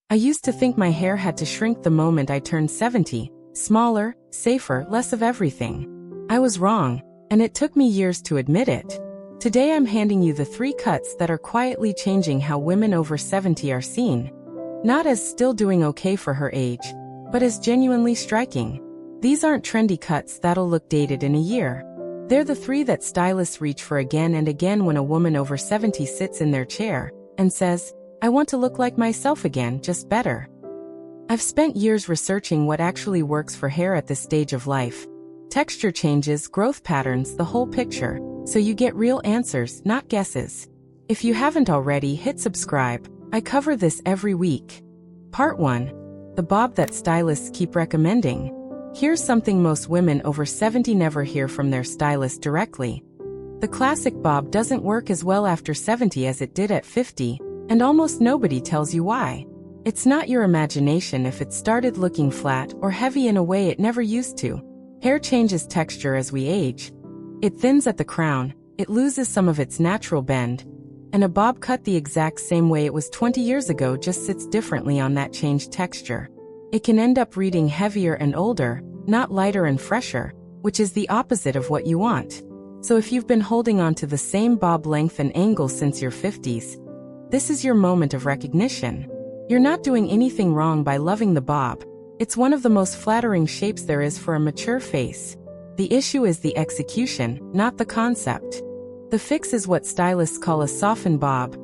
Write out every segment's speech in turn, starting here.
I used to think my hair had to shrink the moment I turned 70, smaller, safer, less of everything. I was wrong, and it took me years to admit it. Today I'm handing you the 3 cuts that are quietly changing how women over 70 are seen. Not as still doing okay for her age, but as genuinely striking. These aren't trendy cuts that'll look dated in a year. They're the 3 that stylists reach for again and again when a woman over 70 sits in their chair and says, "I want to look like myself again, just better." I've spent years researching what actually works for hair at this stage of life. Texture changes, growth patterns, the whole picture, so you get real answers, not guesses. If you haven't already, hit subscribe. I cover this every week. Part 1. The bob that stylists keep recommending. Here's something most women over 70 never hear from their stylist directly. The classic bob doesn't work as well after 70 as it did at 50, and almost nobody tells you why. It's not your imagination if it started looking flat or heavy in a way it never used to. Hair changes texture as we age. It thins at the crown, it loses some of its natural bend, and a bob cut the exact same way it was 20 years ago just sits differently on that changed texture. It can end up reading heavier and older, not lighter and fresher, which is the opposite of what you want. So if you've been holding on to the same bob length and angle since your 50s, this is your moment of recognition. You're not doing anything wrong by loving the bob. It's one of the most flattering shapes there is for a mature face. The issue is the execution, not the concept. The fix is what stylists call a softened bob.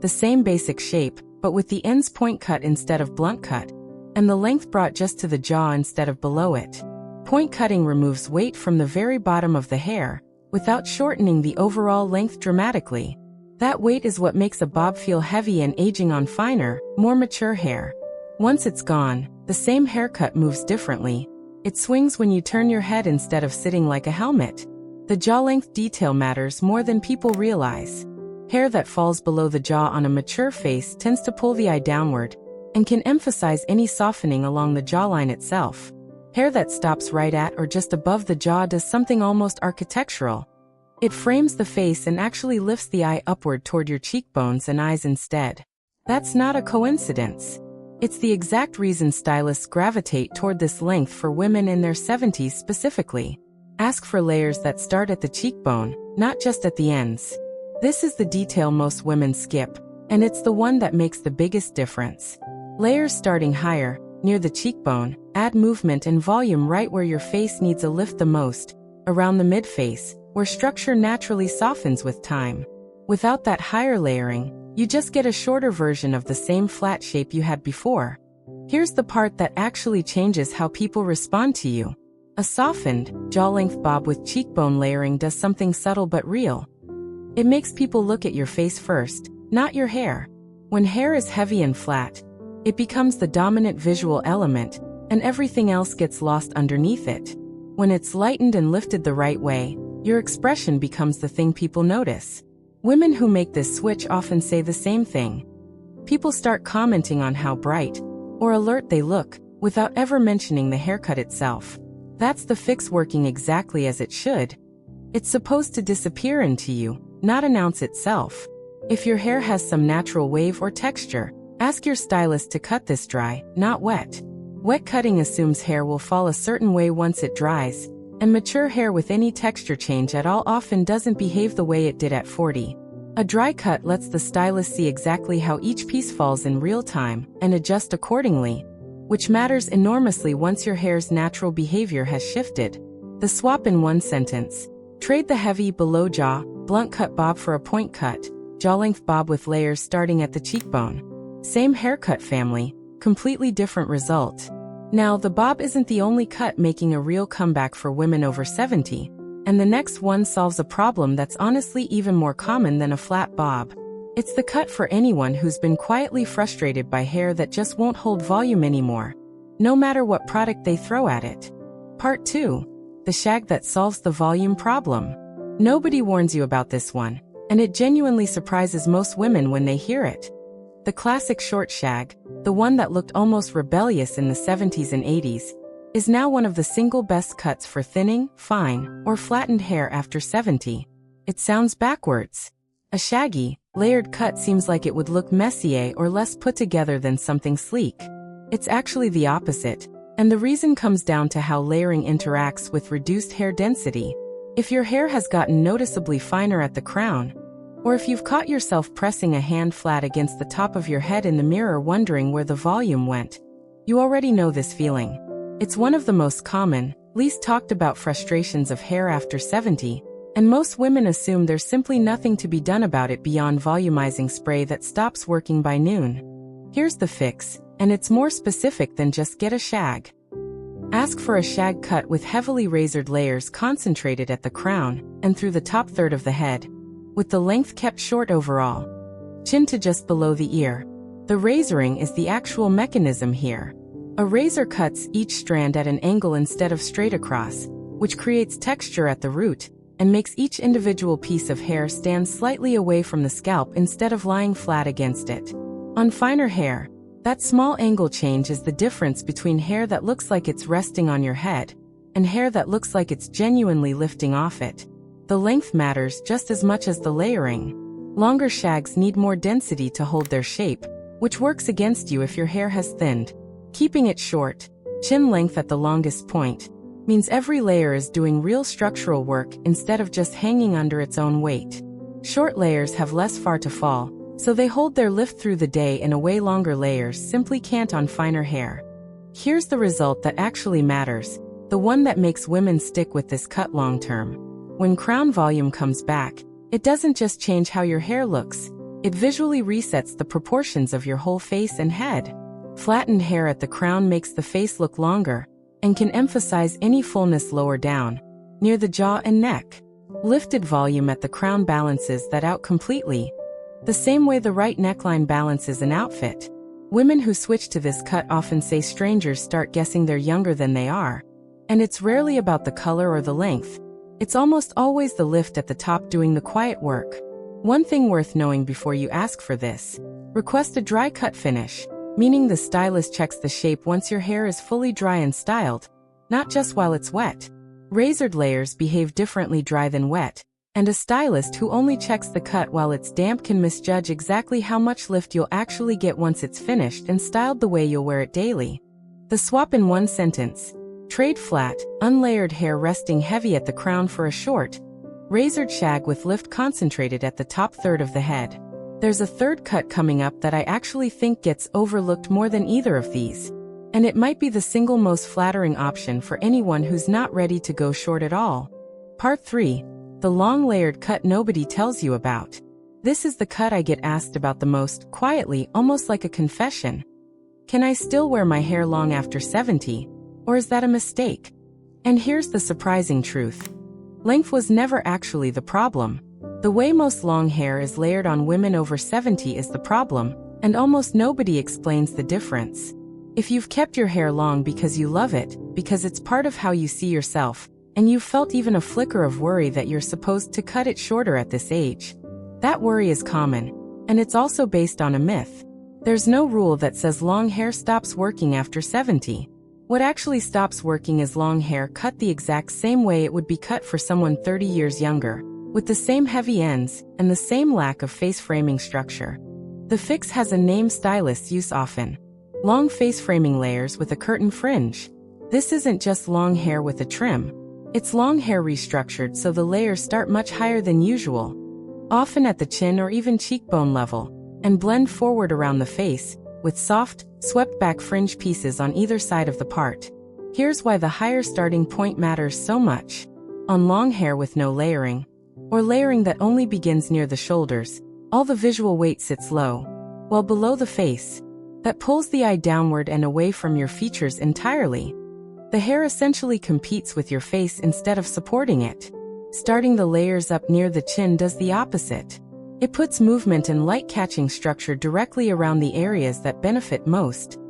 The same basic shape, but with the ends point cut instead of blunt cut, and the length brought just to the jaw instead of below it. Point cutting removes weight from the very bottom of the hair, without shortening the overall length dramatically. That weight is what makes a bob feel heavy and aging on finer, more mature hair. Once it's gone, the same haircut moves differently. It swings when you turn your head instead of sitting like a helmet. The jaw length detail matters more than people realize. Hair that falls below the jaw on a mature face tends to pull the eye downward, and can emphasize any softening along the jawline itself. Hair that stops right at or just above the jaw does something almost architectural. It frames the face and actually lifts the eye upward toward your cheekbones and eyes instead. That's not a coincidence. It's the exact reason stylists gravitate toward this length for women in their 70s specifically. Ask for layers that start at the cheekbone, not just at the ends. This is the detail most women skip, and it's the one that makes the biggest difference. Layers starting higher, near the cheekbone, add movement and volume right where your face needs a lift the most, around the mid-face, where structure naturally softens with time. Without that higher layering, you just get a shorter version of the same flat shape you had before. Here's the part that actually changes how people respond to you. A softened, jaw-length bob with cheekbone layering does something subtle but real. It makes people look at your face first, not your hair. When hair is heavy and flat, it becomes the dominant visual element, and everything else gets lost underneath it. When it's lightened and lifted the right way, your expression becomes the thing people notice. Women who make this switch often say the same thing. People start commenting on how bright or alert they look, without ever mentioning the haircut itself. That's the fix working exactly as it should. It's supposed to disappear into you, not announce itself. If your hair has some natural wave or texture, ask your stylist to cut this dry, not wet. Wet cutting assumes hair will fall a certain way once it dries, and mature hair with any texture change at all often doesn't behave the way it did at 40. A dry cut lets the stylist see exactly how each piece falls in real time and adjust accordingly, which matters enormously once your hair's natural behavior has shifted. The swap in one sentence: trade the heavy below jaw, blunt cut bob for a point cut, jaw-length bob with layers starting at the cheekbone. Same haircut family, completely different result. Now, the bob isn't the only cut making a real comeback for women over 70, and the next one solves a problem that's honestly even more common than a flat bob. It's the cut for anyone who's been quietly frustrated by hair that just won't hold volume anymore, no matter what product they throw at it. Part 2. The shag that solves the volume problem. Nobody warns you about this one, and it genuinely surprises most women when they hear it. The classic short shag, the one that looked almost rebellious in the 70s and 80s, is now one of the single best cuts for thinning, fine, or flattened hair after 70. It sounds backwards. A shaggy, layered cut seems like it would look messier or less put together than something sleek. It's actually the opposite, and the reason comes down to how layering interacts with reduced hair density. If your hair has gotten noticeably finer at the crown, or if you've caught yourself pressing a hand flat against the top of your head in the mirror wondering where the volume went, you already know this feeling. It's one of the most common, least talked about frustrations of hair after 70, and most women assume there's simply nothing to be done about it beyond volumizing spray that stops working by noon. Here's the fix, and it's more specific than just get a shag. Ask for a shag cut with heavily razored layers concentrated at the crown and through the top third of the head, with the length kept short overall. Chin to just below the ear. The razoring is the actual mechanism here. A razor cuts each strand at an angle instead of straight across, which creates texture at the root and makes each individual piece of hair stand slightly away from the scalp instead of lying flat against it. On finer hair, that small angle change is the difference between hair that looks like it's resting on your head and hair that looks like it's genuinely lifting off it. The length matters just as much as the layering. Longer shags need more density to hold their shape, which works against you if your hair has thinned. Keeping it short, chin length at the longest point, means every layer is doing real structural work instead of just hanging under its own weight. Short layers have less far to fall, so they hold their lift through the day in a way longer layers simply can't on finer hair. Here's the result that actually matters, the one that makes women stick with this cut long term. When crown volume comes back, it doesn't just change how your hair looks, it visually resets the proportions of your whole face and head. Flattened hair at the crown makes the face look longer and can emphasize any fullness lower down, near the jaw and neck. Lifted volume at the crown balances that out completely, the same way the right neckline balances an outfit. Women who switch to this cut often say strangers start guessing they're younger than they are. And it's rarely about the color or the length. It's almost always the lift at the top doing the quiet work. One thing worth knowing before you ask for this: request a dry cut finish, meaning the stylist checks the shape once your hair is fully dry and styled, not just while it's wet. Razored layers behave differently dry than wet, and a stylist who only checks the cut while it's damp can misjudge exactly how much lift you'll actually get once it's finished and styled the way you'll wear it daily. The swap in one sentence: trade flat, unlayered hair resting heavy at the crown for a short, razored shag with lift concentrated at the top third of the head. There's a third cut coming up that I actually think gets overlooked more than either of these, and it might be the single most flattering option for anyone who's not ready to go short at all. Part 3. The long layered cut nobody tells you about. This is the cut I get asked about the most, quietly, almost like a confession. Can I still wear my hair long after 70? Or is that a mistake? And here's the surprising truth. Length was never actually the problem. The way most long hair is layered on women over 70 is the problem, and almost nobody explains the difference. If you've kept your hair long because you love it, because it's part of how you see yourself, and you've felt even a flicker of worry that you're supposed to cut it shorter at this age, that worry is common, and it's also based on a myth. There's no rule that says long hair stops working after 70. What actually stops working is long hair cut the exact same way it would be cut for someone 30 years younger, with the same heavy ends and the same lack of face framing structure. The fix has a name stylists use often: long face framing layers with a curtain fringe. This isn't just long hair with a trim. It's long hair restructured so the layers start much higher than usual, often at the chin or even cheekbone level, and blend forward around the face, with soft, swept-back fringe pieces on either side of the part. Here's why the higher starting point matters so much. On long hair with no layering, or layering that only begins near the shoulders, all the visual weight sits low, while below the face, that pulls the eye downward and away from your features entirely. The hair essentially competes with your face instead of supporting it. Starting the layers up near the chin does the opposite. It puts movement and light-catching structure directly around the areas that benefit most: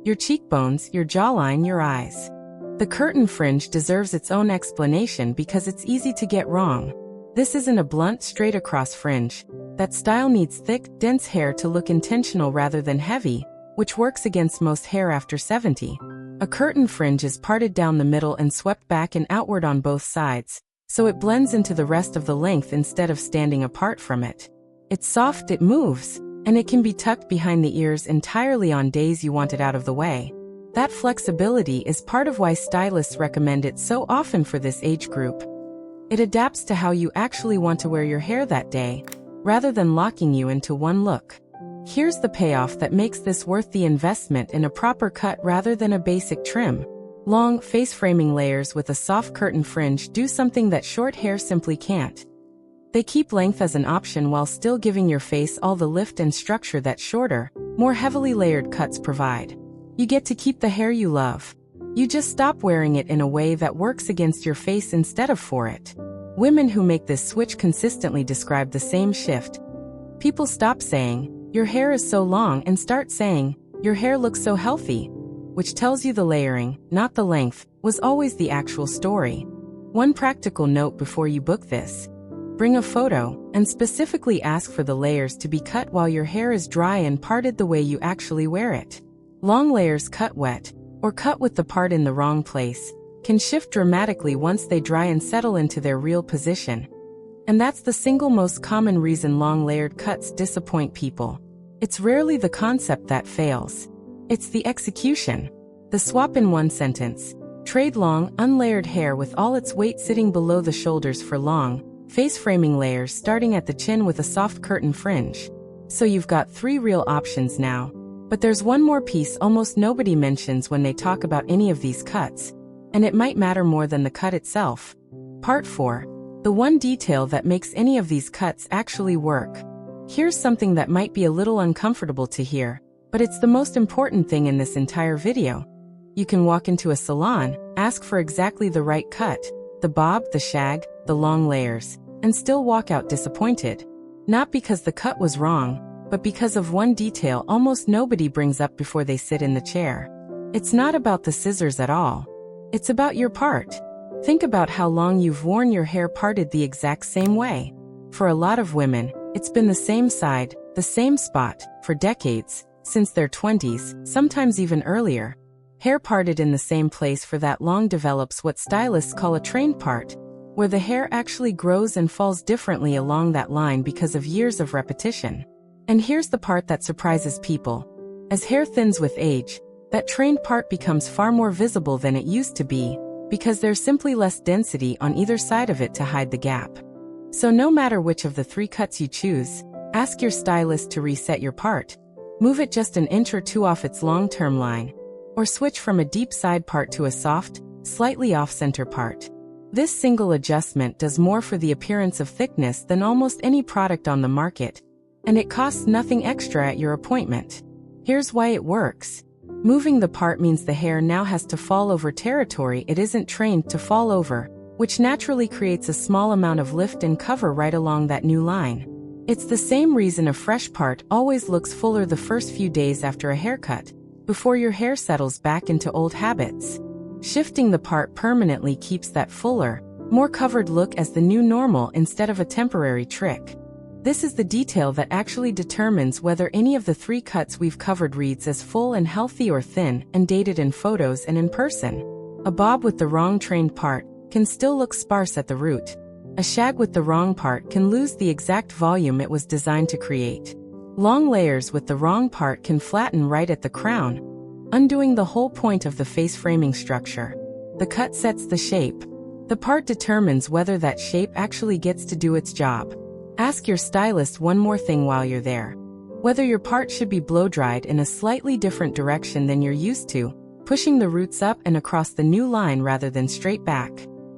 your cheekbones, your jawline, your eyes. The curtain fringe deserves its own explanation because it's easy to get wrong. This isn't a blunt, straight-across fringe. That style needs thick, dense hair to look intentional rather than heavy, which works against most hair after 70. A curtain fringe is parted down the middle and swept back and outward on both sides, so it blends into the rest of the length instead of standing apart from it. It's soft, it moves, and it can be tucked behind the ears entirely on days you want it out of the way. That flexibility is part of why stylists recommend it so often for this age group. It adapts to how you actually want to wear your hair that day, rather than locking you into one look. Here's the payoff that makes this worth the investment in a proper cut rather than a basic trim. Long, face-framing layers with a soft curtain fringe do something that short hair simply can't. They keep length as an option while still giving your face all the lift and structure that shorter, more heavily layered cuts provide. You get to keep the hair you love. You just stop wearing it in a way that works against your face instead of for it. Women who make this switch consistently describe the same shift. People stop saying, "Your hair is so long," and start saying, "Your hair looks so healthy," which tells you the layering, not the length, was always the actual story. One practical note before you book this: bring a photo, and specifically ask for the layers to be cut while your hair is dry and parted the way you actually wear it. Long layers cut wet, or cut with the part in the wrong place, can shift dramatically once they dry and settle into their real position. And that's the single most common reason long layered cuts disappoint people. It's rarely the concept that fails. It's the execution. The swap in one sentence: trade long, unlayered hair with all its weight sitting below the shoulders for long, face-framing layers starting at the chin with a soft curtain fringe. So you've got 3 real options now. But there's one more piece almost nobody mentions when they talk about any of these cuts, and it might matter more than the cut itself. Part 4. The one detail that makes any of these cuts actually work. Here's something that might be a little uncomfortable to hear, but it's the most important thing in this entire video. You can walk into a salon, ask for exactly the right cut, the bob, the shag, the long layers, and still walk out disappointed. Not because the cut was wrong, but because of one detail almost nobody brings up before they sit in the chair. It's not about the scissors at all. It's about your part. Think about how long you've worn your hair parted the exact same way. For a lot of women, it's been the same side, the same spot, for decades, since their 20s, sometimes even earlier. Hair parted in the same place for that long develops what stylists call a trained part, where the hair actually grows and falls differently along that line because of years of repetition. And here's the part that surprises people. As hair thins with age, that trained part becomes far more visible than it used to be, because there's simply less density on either side of it to hide the gap. So no matter which of the 3 cuts you choose, ask your stylist to reset your part. Move it just an inch or 2 off its long-term line, or switch from a deep side part to a soft, slightly off-center part. This single adjustment does more for the appearance of thickness than almost any product on the market, and it costs nothing extra at your appointment. Here's why it works. Moving the part means the hair now has to fall over territory it isn't trained to fall over, which naturally creates a small amount of lift and cover right along that new line. It's the same reason a fresh part always looks fuller the first few days after a haircut, before your hair settles back into old habits. Shifting the part permanently keeps that fuller, more covered look as the new normal instead of a temporary trick. This is the detail that actually determines whether any of the 3 cuts we've covered reads as full and healthy or thin and dated in photos and in person. A bob with the wrong trained part can still look sparse at the root. A shag with the wrong part can lose the exact volume it was designed to create. Long layers with the wrong part can flatten right at the crown, undoing the whole point of the face framing structure. The cut sets the shape. The part determines whether that shape actually gets to do its job. Ask your stylist one more thing while you're there. Whether your part should be blow-dried in a slightly different direction than you're used to, pushing the roots up and across the new line rather than straight back.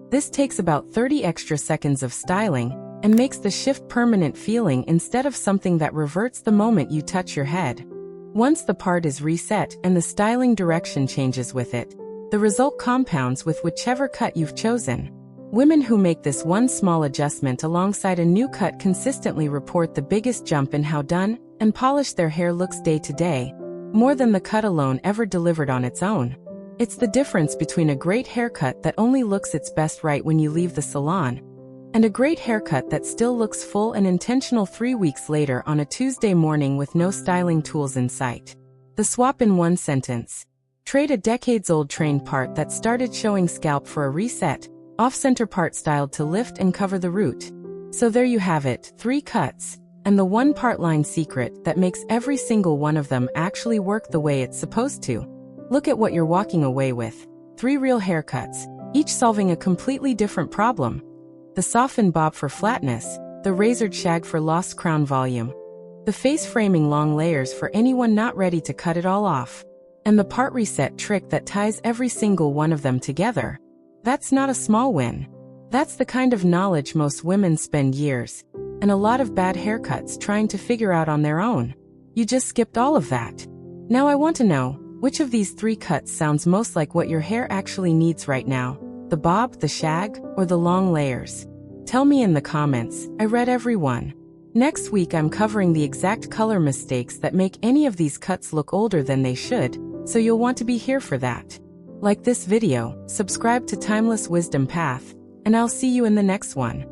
This takes about 30 extra seconds of styling, and makes the shift permanent feeling instead of something that reverts the moment you touch your head. Once the part is reset and the styling direction changes with it, the result compounds with whichever cut you've chosen. Women who make this one small adjustment alongside a new cut consistently report the biggest jump in how done and polished their hair looks day to day, more than the cut alone ever delivered on its own. It's the difference between a great haircut that only looks its best right when you leave the salon, and a great haircut that still looks full and intentional 3 weeks later on a Tuesday morning with no styling tools in sight. The swap in one sentence. Trade a decades-old trained part that started showing scalp for a reset, off-center part styled to lift and cover the root. So there you have it, 3 cuts. and the one-part line secret that makes every single one of them actually work the way it's supposed to. Look at what you're walking away with. 3 real haircuts, each solving a completely different problem. The softened bob for flatness, the razored shag for lost crown volume, the face-framing long layers for anyone not ready to cut it all off, and the part reset trick that ties every single one of them together. That's not a small win. That's the kind of knowledge most women spend years and a lot of bad haircuts trying to figure out on their own. You just skipped all of that. Now I want to know, which of these 3 cuts sounds most like what your hair actually needs right now? The bob, the shag, or the long layers? Tell me in the comments. I read every one. Next week I'm covering the exact color mistakes that make any of these cuts look older than they should, so you'll want to be here for that. Like this video, subscribe to Timeless Wisdom Path, and I'll see you in the next one.